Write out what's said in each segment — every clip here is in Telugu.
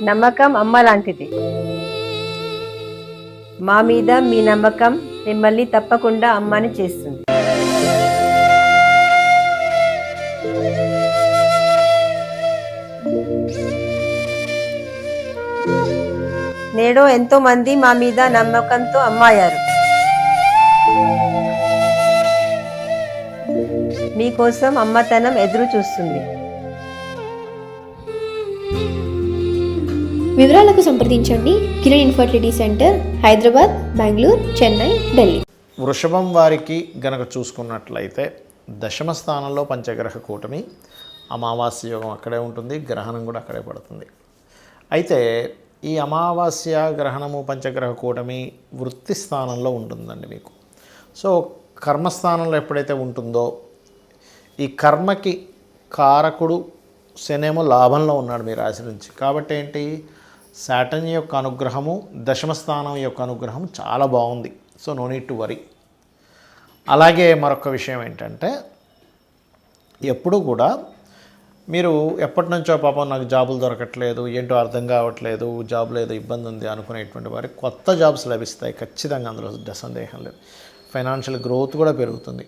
నమ్మకం అమ్మ లాంటిది. మా మీద మీ నమ్మకం మిమ్మల్ని తప్పకుండా అమ్మని చేస్తుంది. నేడు ఎంతో మంది మా మీద నమ్మకంతో అమ్మాయారు. మీకోసం అమ్మతనం ఎదురు చూస్తుంది. వివరాలకు సంప్రదించండి. Kiran infertility centre, Hyderabad, Bengaluru, Chennai, Delhi. వృషభం వారికి గనక చూసుకున్నట్లయితే దశమ స్థానంలో పంచగ్రహ కూటమి, అమావాస్య యోగం అక్కడే ఉంటుంది, గ్రహణం కూడా అక్కడే పడుతుంది. అయితే ఈ అమావాస్య గ్రహణము పంచగ్రహ కూటమి వృత్తి స్థానంలో ఉంటుందండి మీకు. సో కర్మస్థానంలో ఎప్పుడైతే ఉంటుందో ఈ కర్మకి కారకుడు శనేమో లాభంలో ఉన్నాడు మీ రాశి నుంచి. కాబట్టి ఏంటి, సాటర్న్ యొక్క అనుగ్రహము, దశమ స్థానం యొక్క అనుగ్రహం చాలా బాగుంది. So no need to worry. అలాగే మరొక విషయం ఏంటంటే, ఎప్పుడు కూడా మీరు ఎప్పటి నుంచో పాపం నాకు జాబులు దొరకట్లేదు, ఏంటో అర్థం కావట్లేదు, జాబ్ లేదు, ఇబ్బంది ఉంది అనుకునేటువంటి వారికి కొత్త జాబ్స్ లభిస్తాయి ఖచ్చితంగా, అందులో సందేహం లేదు. ఫైనాన్షియల్ గ్రోత్ కూడా పెరుగుతుంది.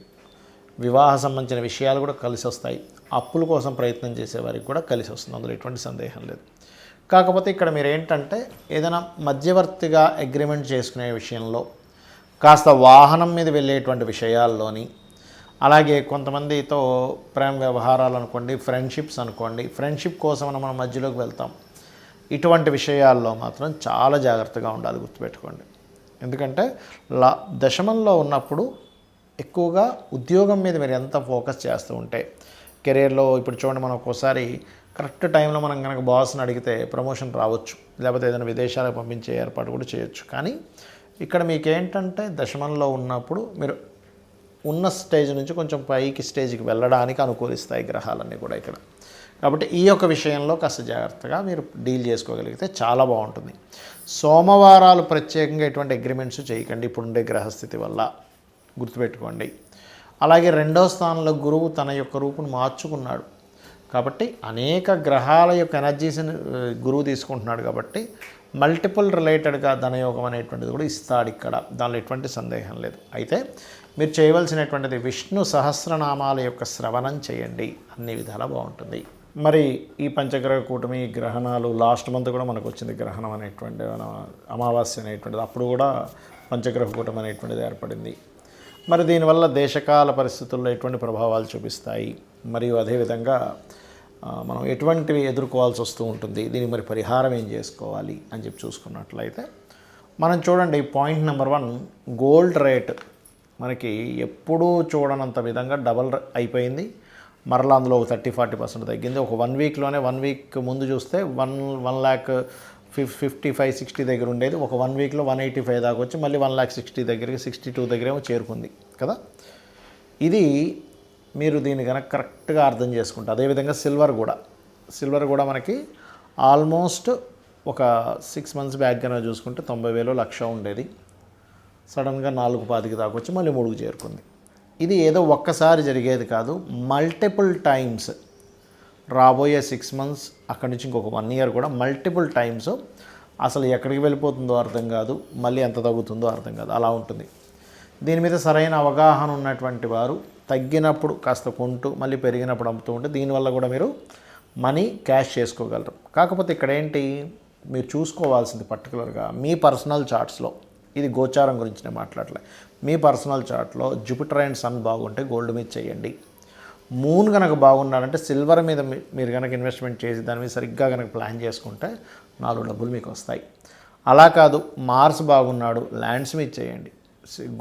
వివాహ సంబంధించిన విషయాలు కూడా కలిసి వస్తాయి. అప్పుల కోసం ప్రయత్నం చేసేవారికి కూడా కలిసి వస్తుంది, అందులో ఎటువంటి సందేహం లేదు. కాకపోతే ఇక్కడ మీరు ఏంటంటే ఏదైనా మధ్యవర్తిగా అగ్రిమెంట్ చేసుకునే విషయంలో, కాస్త వాహనం మీద వెళ్ళేటువంటి విషయాల్లోని, అలాగే కొంతమందితో ప్రేమ వ్యవహారాలు అనుకోండి, ఫ్రెండ్షిప్స్ అనుకోండి, ఫ్రెండ్షిప్ కోసం మనం మధ్యలోకి వెళ్తాం. ఇటువంటి విషయాల్లో మాత్రం చాలా జాగ్రత్తగా ఉండాలి, గుర్తుపెట్టుకోండి. ఎందుకంటే దశమంలో ఉన్నప్పుడు ఎక్కువగా ఉద్యోగం మీద మీరు ఎంత ఫోకస్ చేస్తూ ఉంటే, కెరీర్లో ఇప్పుడు చూడండి, మనం ఒక్కోసారి కరెక్ట్ టైంలో మనం కనుక బాస్ని అడిగితే ప్రమోషన్ రావచ్చు, లేకపోతే ఏదైనా విదేశాలకు పంపించే ఏర్పాటు కూడా చేయొచ్చు. కానీ ఇక్కడ మీకు ఏంటంటే దశమంలో ఉన్నప్పుడు మీరు ఉన్న స్టేజ్ నుంచి కొంచెం పైకి స్టేజ్కి వెళ్ళడానికి అనుకూలిస్తాయి గ్రహాలన్నీ కూడా ఇక్కడ. కాబట్టి ఈ యొక్క విషయంలో కాస్త జాగ్రత్తగా మీరు డీల్ చేసుకోగలిగితే చాలా బాగుంటుంది. సోమవారాలు ప్రత్యేకంగా ఎటువంటి అగ్రిమెంట్స్ చేయకండి ఇప్పుడుండే గ్రహస్థితి వల్ల, గుర్తుపెట్టుకోండి. అలాగే రెండవ స్థానంలో గురువు తన యొక్క రూపును మార్చుకున్నాడు కాబట్టి అనేక గ్రహాల యొక్క ఎనర్జీస్ని గురువు తీసుకుంటున్నాడు కాబట్టి మల్టిపుల్ రిలేటెడ్గా ధనయోగం అనేటువంటిది కూడా ఇస్తాడు ఇక్కడ, దానిలో ఎటువంటి సందేహం లేదు. అయితే మీరు చేయవలసినటువంటిది విష్ణు సహస్రనామాల యొక్క శ్రవణం చేయండి, అన్ని విధాలా బాగుంటుంది. మరి ఈ పంచగ్రహ కూటమి గ్రహణాలు లాస్ట్ మంత్ కూడా మనకు వచ్చింది, గ్రహణం అనేటువంటి అమావాస్య అనేటువంటిది, అప్పుడు కూడా పంచగ్రహ కూటమి అనేటువంటిది ఏర్పడింది. మరి దీనివల్ల దేశకాల పరిస్థితుల్లో ఎటువంటి ప్రభావాలు చూపిస్తాయి, మరియు అదేవిధంగా మనం ఎటువంటివి ఎదుర్కోవాల్సి వస్తూ ఉంటుంది, దీనికి మరి పరిహారం ఏం చేసుకోవాలి అని చెప్పి చూసుకున్నట్లయితే మనం చూడండి, పాయింట్ నెంబర్ 1, గోల్డ్ రేట్ మనకి ఎప్పుడూ చూడనంత విధంగా డబల్ అయిపోయింది. మరలా అందులో ఒక 30-40% తగ్గింది. ఒక 1 వీక్లోనే, 1 వీక్ ముందు చూస్తే 1,55,60 దగ్గర ఉండేది, ఒక 1 వీక్లో 185 దాకా వచ్చి మళ్ళీ 1,60,000 దగ్గరికి, 62 దగ్గరేమో చేరుకుంది కదా. ఇది మీరు దీన్ని కనుక కరెక్ట్గా అర్థం చేసుకుంటే, అదేవిధంగా సిల్వర్ కూడా మనకి ఆల్మోస్ట్ ఒక 6 మంత్స్ బ్యాక్ కనుక చూసుకుంటే 90,000 లక్ష ఉండేది, సడన్గా 4,25 దాకా వచ్చి మళ్ళీ 3కు చేరుకుంది. ఇది ఏదో ఒక్కసారి జరిగేది కాదు, మల్టిపుల్ టైమ్స్ రాబోయే 6 మంత్స్, అక్కడి నుంచి ఇంకొక 1 ఇయర్ కూడా మల్టిపుల్ టైమ్స్ అసలు ఎక్కడికి వెళ్ళిపోతుందో అర్థం కాదు, మళ్ళీ ఎంత తగ్గుతుందో అర్థం కాదు, అలా ఉంటుంది. దీని మీద సరైన అవగాహన ఉన్నటువంటి వారు తగ్గినప్పుడు కాస్త కొంటూ మళ్ళీ పెరిగినప్పుడు అమ్ముతూ ఉంటే దీనివల్ల కూడా మీరు మనీ క్యాష్ చేసుకోగలరు. కాకపోతే ఇక్కడ ఏంటి, మీరు చూసుకోవాల్సింది పర్టికులర్గా మీ పర్సనల్ చార్ట్స్లో, ఇది గోచారం గురించి నేను మాట్లాడలే, మీ పర్సనల్ చార్ట్లో జూపిటర్ అండ్ సన్ బాగుంటే గోల్డ్ మీద చేయండి. మూన్ కనుక బాగున్నాడంటే సిల్వర్ మీద మీరు కనుక ఇన్వెస్ట్మెంట్ చేసి దాని మీద సరిగ్గా కనుక ప్లాన్ చేసుకుంటే 4 డబ్బులు మీకు వస్తాయి. అలా కాదు, మార్స్ బాగున్నాడు, ల్యాండ్స్ మీద చేయండి,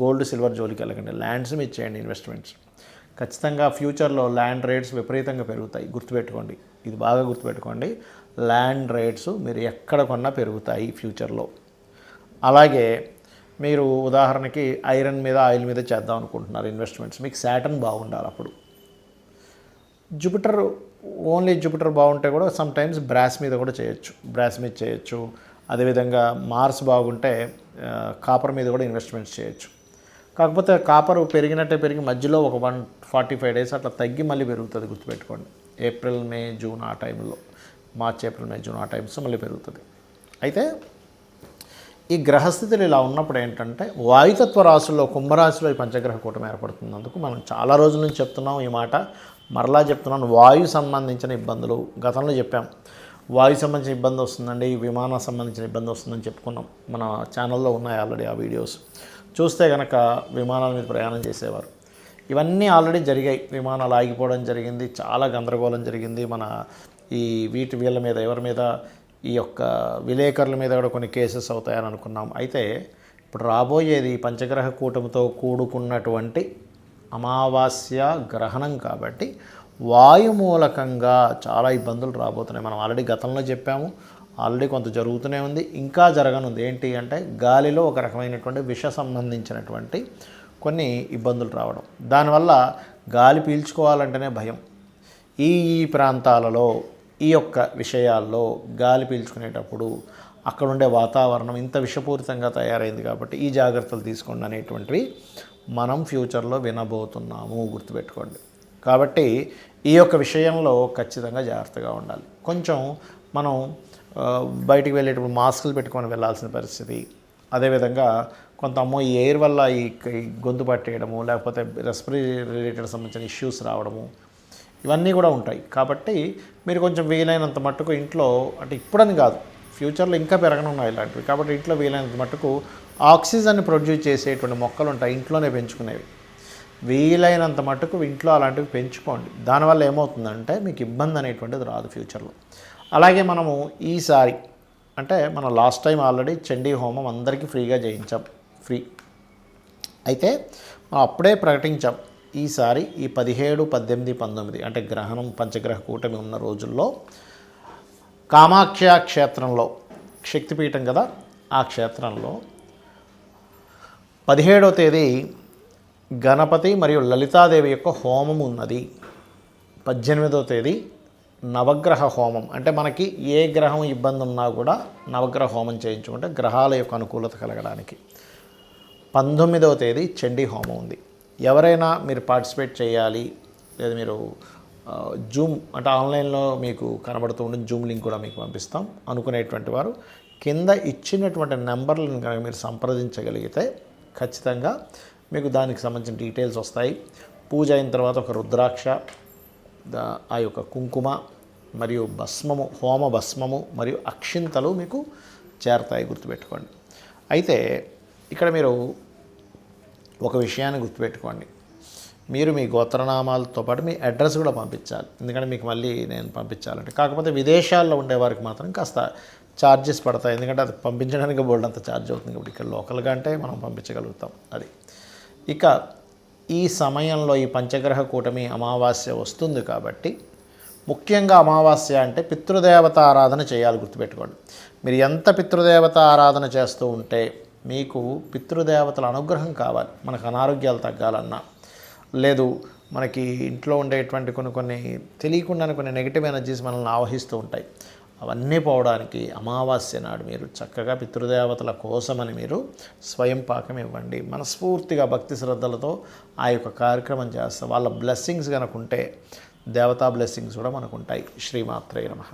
గోల్డ్ సిల్వర్ జోలికి వెళ్ళకండి, ల్యాండ్స్ మీద చేయండి ఇన్వెస్ట్మెంట్స్. ఖచ్చితంగా ఫ్యూచర్లో ల్యాండ్ రేట్స్ విపరీతంగా పెరుగుతాయి, గుర్తుపెట్టుకోండి, ఇది బాగా గుర్తుపెట్టుకోండి. ల్యాండ్ రేట్స్ మీరు ఎక్కడ కొన్నా పెరుగుతాయి ఫ్యూచర్లో. అలాగే మీరు ఉదాహరణకి ఐరన్ మీద, ఆయిల్ మీద చేద్దాం అనుకుంటున్నారు ఇన్వెస్ట్మెంట్స్, మీకు సాటర్న్ బాగుండాలి. అప్పుడు జూపిటర్ బాగుంటే కూడా సమ్ టైమ్స్ బ్రాస్ మీద కూడా చేయొచ్చు, అదేవిధంగా మార్స్ బాగుంటే కాపర్ మీద కూడా ఇన్వెస్ట్మెంట్స్ చేయొచ్చు. కాకపోతే కాపర్ పెరిగి మధ్యలో ఒక 145 days అట్లా తగ్గి మళ్ళీ పెరుగుతుంది, గుర్తుపెట్టుకోండి. ఏప్రిల్, మే, జూన్ ఆ టైంలో మార్చ్, ఏప్రిల్, మే, జూన్ ఆ టైమ్స్ మళ్ళీ పెరుగుతుంది. అయితే ఈ గ్రహస్థితులు ఇలా ఉన్నప్పుడు ఏంటంటే వాయుతత్వ రాశుల్లో కుంభరాశిలో ఈ పంచగ్రహ కూటమి ఏర్పడుతున్నందుకు మనం చాలా రోజుల నుంచి చెప్తున్నాం ఈ మాట, మరలా చెప్తున్నాను. వాయు సంబంధించిన ఇబ్బందులు గతంలో చెప్పాం. వాయు సంబంధించిన ఇబ్బంది వస్తుందండి, విమానం సంబంధించిన ఇబ్బంది వస్తుందని చెప్పుకున్నాం. మన ఛానల్లో ఉన్నాయి ఆల్రెడీ ఆ వీడియోస్. చూస్తే కనుక విమానాల మీద ప్రయాణం చేసేవారు. ఇవన్నీ ఆల్రెడీ జరిగాయి. విమానాలు ఆగిపోవడం జరిగింది, చాలా గందరగోళం జరిగింది. మన ఈ వీళ్ళ మీద, ఎవరి మీద, ఈ యొక్క విలేకరుల మీద కూడా కొన్ని కేసెస్ అవుతాయని అనుకున్నాం. అయితే ఇప్పుడు రాబోయేది పంచగ్రహ కూటమితో కూడుకున్నటువంటి అమావాస్య గ్రహణం కాబట్టి వాయు మూలకంగా చాలా ఇబ్బందులు రాబోతున్నాయి. మనం ఆల్రెడీ గతంలో చెప్పాము, ఆల్రెడీ కొంత జరుగుతూనే ఉంది, ఇంకా జరగనుంది. ఏంటి అంటే గాలిలో ఒక రకమైనటువంటి విష సంబంధించినటువంటి కొన్ని ఇబ్బందులు రావడం, దానివల్ల గాలి పీల్చుకోవాలంటేనే భయం. ఈ ప్రాంతాలలో ఈ యొక్క విషయాల్లో గాలి పీల్చుకునేటప్పుడు అక్కడ ఉండే వాతావరణం ఇంత విషపూరితంగా తయారైంది కాబట్టి ఈ జాగ్రత్తలు తీసుకోండి అనేటువంటివి మనం ఫ్యూచర్లో వినబోతున్నాము, గుర్తుపెట్టుకోండి. కాబట్టి ఈ యొక్క విషయంలో ఖచ్చితంగా జాగ్రత్తగా ఉండాలి. కొంచెం మనం బయటికి వెళ్ళేటప్పుడు మాస్కులు పెట్టుకొని వెళ్ళాల్సిన పరిస్థితి. అదేవిధంగా కొంత ఈ ఎయిర్ వల్ల ఈ గొంతు పట్టేయడము, లేకపోతే రెస్పిరేటరీ రిలేటెడ్ సంబంధించిన ఇష్యూస్ రావడము, ఇవన్నీ కూడా ఉంటాయి. కాబట్టి మీరు కొంచెం వీలైనంత మట్టుకు ఇంట్లో, అంటే ఇప్పుడని కాదు, ఫ్యూచర్లో ఇంకా పెరగనున్నాయి ఇలాంటివి. కాబట్టి ఇంట్లో వీలైనంత మట్టుకు ఆక్సిజన్ ప్రొడ్యూస్ చేసేటువంటి మొక్కలు ఉంటాయి, ఇంట్లోనే పెంచుకునేవి. వీలైనంత మట్టుకు ఇంట్లో అలాంటివి పెంచుకోండి. దానివల్ల ఏమవుతుందంటే మీకు ఇబ్బంది అనేటువంటిది రాదు ఫ్యూచర్లో. అలాగే మనము ఈసారి అంటే మనం లాస్ట్ టైం ఆల్రెడీ చండీ హోమం అందరికీ ఫ్రీగా చేయించాం, ఫ్రీ. అయితే మనం అప్పుడే ప్రకటించాం, ఈసారి ఈ 17, 18, 19 అంటే గ్రహణం పంచగ్రహ కూటమి ఉన్న రోజుల్లో కామాఖ్య క్షేత్రంలో, శక్తిపీఠం కదా ఆ క్షేత్రంలో 17వ తేదీ గణపతి మరియు లలితాదేవి యొక్క హోమం ఉన్నది. 18వ తేదీ నవగ్రహ హోమం, అంటే మనకి ఏ గ్రహం ఇబ్బంది ఉన్నా కూడా నవగ్రహ హోమం చేయించుకుంటే గ్రహాల యొక్క అనుకూలత కలగడానికి. 19వ తేదీ చండీ హోమం ఉంది. ఎవరైనా మీరు పార్టిసిపేట్ చేయాలి, లేదా మీరు జూమ్ అంటే ఆన్లైన్లో మీకు కనబడుతూ ఉండే జూమ్ లింక్ కూడా మీకు పంపిస్తాం అనుకునేటువంటి వారు కింద ఇచ్చినటువంటి నెంబర్లను కనుక మీరు సంప్రదించగలిగితే ఖచ్చితంగా మీకు దానికి సంబంధించిన డీటెయిల్స్ వస్తాయి. పూజ అయిన తర్వాత ఒక రుద్రాక్ష, ఆ యొక్క కుంకుమ మరియు భస్మము, హోమ భస్మము మరియు అక్షింతలు మీకు చేరతాయి, గుర్తుపెట్టుకోండి. అయితే ఇక్కడ మీరు ఒక విషయాన్ని గుర్తుపెట్టుకోండి, మీరు మీ గోత్రనామాలతో పాటు మీ అడ్రస్ కూడా పంపించాలి. ఎందుకంటే మీకు మళ్ళీ నేను పంపించాలంటే, కాకపోతే విదేశాల్లో ఉండేవారికి మాత్రం కాస్త ఛార్జెస్ పడతాయి. ఎందుకంటే అది పంపించడానికి బోల్డ్ అంత ఛార్జ్ అవుతుంది. కాబట్టి ఇక్కడ లోకల్గా అంటే మనం పంపించగలుగుతాం. అది ఇక ఈ సమయంలో ఈ పంచగ్రహ కూటమి అమావాస్య వస్తుంది కాబట్టి ముఖ్యంగా అమావాస్య అంటే పితృదేవత ఆరాధన చేయాలి, గుర్తుపెట్టుకోండి. మీరు ఎంత పితృదేవత ఆరాధన చేస్తూ ఉంటే మీకు పితృదేవతల అనుగ్రహం కావాలి. మనకు అనారోగ్యాలు తగ్గాలన్నా, లేదు మనకి ఇంట్లో ఉండేటువంటి కొన్ని తెలియకుండానే కొన్ని నెగిటివ్ ఎనర్జీస్ మనల్ని ఆవహిస్తూ ఉంటాయి, అవన్నీ పోవడానికి అమావాస్య నాడు మీరు చక్కగా పితృదేవతల కోసమని మీరు స్వయం పాకం ఇవ్వండి. మనస్ఫూర్తిగా భక్తి శ్రద్ధలతో ఆ యొక్క కార్యక్రమం చేస్తే వాళ్ళ బ్లెస్సింగ్స్ కనుక ఉంటే దేవతా బ్లెస్సింగ్స్ కూడా మనకు ఉంటాయి. శ్రీమాత్రే నమః.